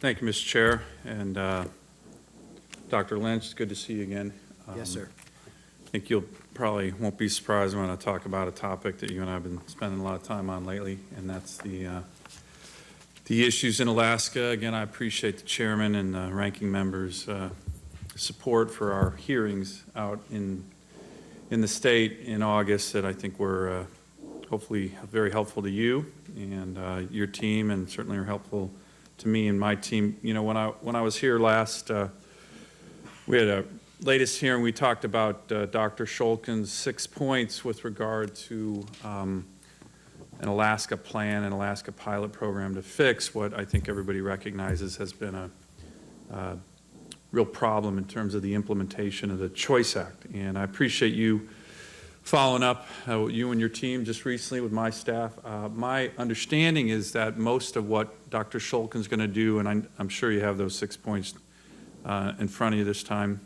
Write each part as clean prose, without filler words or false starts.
Thank you, Mr. Chair, and Dr. Lynch, it's good to see you again. Yes, sir. I think you'll probably won't be surprised when I talk about a topic that you and I have been spending a lot of time on lately, and that's the issues in Alaska. Again, I appreciate the chairman and the ranking members' support for our hearings out in the state in August that I think were hopefully very helpful to you and your team, and certainly are helpful to me and my team. You know, when I was here last, we had a latest hearing. We talked about Dr. Shulkin's 6 points with regard to an Alaska plan, an Alaska pilot program to fix what I think everybody recognizes has been a real problem in terms of the implementation of the Choice Act. And I appreciate you following up, you and your team just recently with my staff. My understanding is that most of what Dr. Shulkin's going to do, and I'm sure you have those 6 points in front of you this time,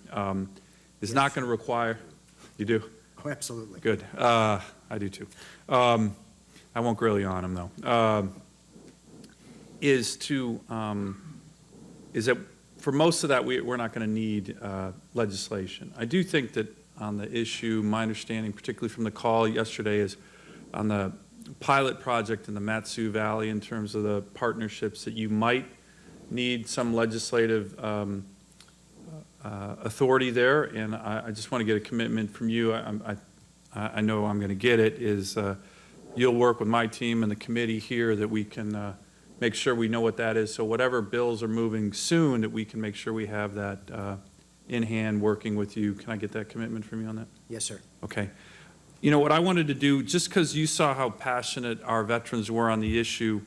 is not going to require, you do? Oh, absolutely. Good. I do too. I won't grill you on them though. Is that for most of that we're not going to need legislation. I do think that on the issue, my understanding, particularly from the call yesterday, is on the pilot project in the Matsu Valley in terms of the partnerships that you might need some legislative authority there, and I just want to get a commitment from you. I know I'm going to get it, is you'll work with my team and the committee here that we can make sure we know what that is, so whatever bills are moving soon, that we can make sure we have that in hand working with you. Can I get that commitment from you on that? Yes, sir. Okay. You know, what I wanted to do, just because you saw how passionate our veterans were on the issue,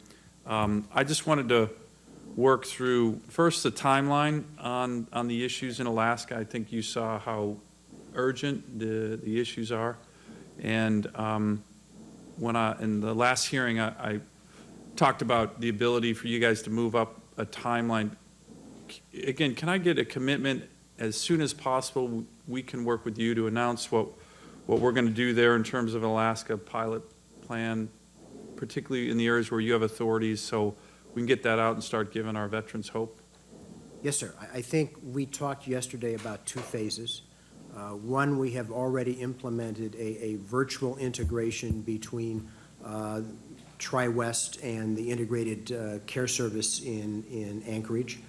I just wanted to work through first the timeline on the issues in Alaska. I think you saw how urgent the issues are, and when in the last hearing I talked about the ability for you guys to move up a timeline. Again, can I get a commitment as soon as possible? We can work with you to announce what we're going to do there in terms of an Alaska pilot plan, particularly in the areas where you have authorities, so we can get that out and start giving our veterans hope. Yes, sir. I think we talked yesterday about 2 phases. One, we have already implemented a virtual integration between Tri-West and the integrated care service in Anchorage,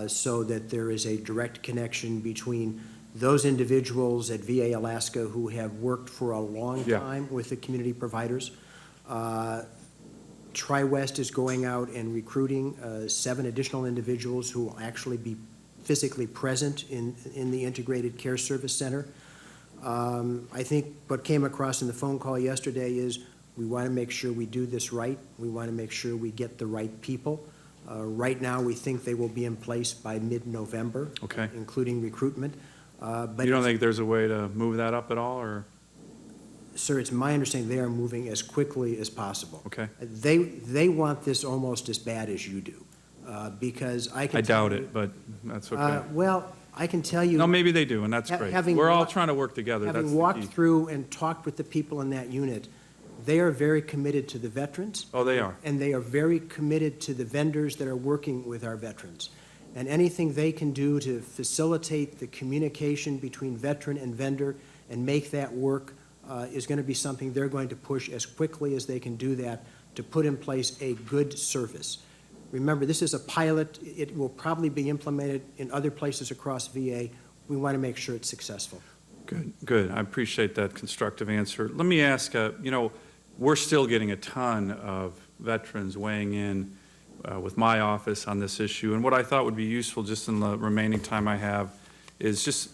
so that there is a direct connection between those individuals at VA Alaska who have worked for a long time with the community providers. Tri-West is going out and recruiting 7 additional individuals who will actually be physically present in the integrated care service center. I think what came across in the phone call yesterday is we want to make sure we do this right. We want to make sure we get the right people. Right now, we think they will be in place by mid-November, Okay. including recruitment. But You don't think there's a way to move that up at all, or? Sir, it's my understanding they are moving as quickly as possible. Okay. They want this almost as bad as you do, because I can. I doubt it, but that's okay. Well, I can tell you. No, maybe they do, and that's great. We're all trying to work together. That's Having walked through and talked with the people in that unit, they are very committed to the veterans. Oh, they are. And they are very committed to the vendors that are working with our veterans. And anything they can do to facilitate the communication between veteran and vendor and make that work is going to be something they're going to push as quickly as they can do that to put in place a good service. Remember, this is a pilot. It will probably be implemented in other places across VA. We want to make sure it's successful. Good, good. I appreciate that constructive answer. Let me ask, you know, we're still getting a ton of veterans weighing in with my office on this issue, and what I thought would be useful just in the remaining time I have is just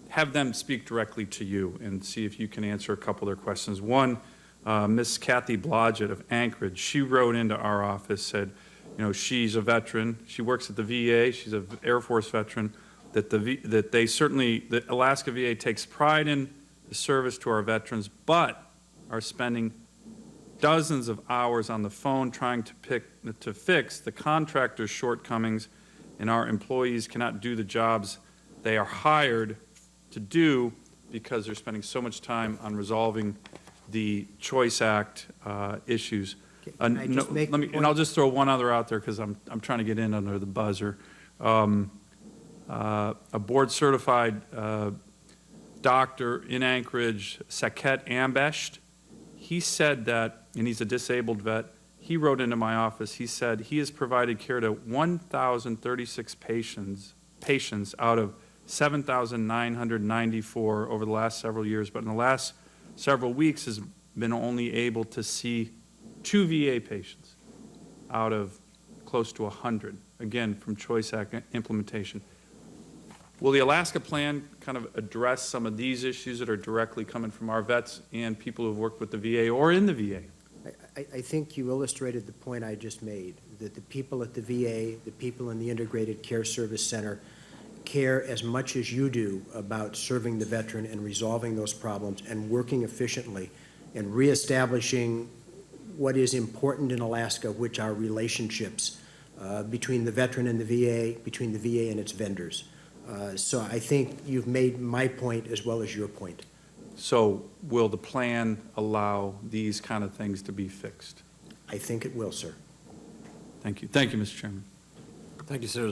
have them speak directly to you and see if you can answer a couple of their questions. One, Miss Kathy Blodgett of Anchorage, she wrote into our office, said, you know, she's a veteran, she works at the VA, she's an Air Force veteran, that the Alaska VA takes pride in the service to our veterans, but are spending dozens of hours on the phone trying to fix the contractor's shortcomings, and our employees cannot do the jobs they are hired to do because they're spending so much time on resolving the Choice Act issues. Can I just make the And I'll just throw one other out there because I'm trying to get in under the buzzer. A board-certified doctor in Anchorage, Saket Ambesht, he said that, and he's a disabled vet, he wrote into my office, he said he has provided care to 1,036 patients out of 7,994 over the last several years, but in the last several weeks has been only able to see 2 VA patients out of close to 100, again, from Choice Act implementation. Will the Alaska plan kind of address some of these issues that are directly coming from our vets and people who've worked with the VA or in the VA? I think you illustrated the point I just made, that the people at the VA, the people in the Integrated Care Service Center care as much as you do about serving the veteran and resolving those problems and working efficiently and reestablishing what is important in Alaska, which are relationships between the veteran and the VA, between the VA and its vendors. So I think you've made my point as well as your point. So will the plan allow these kind of things to be fixed? I think it will, sir. Thank you. Thank you, Mr. Chairman. Thank you, sir.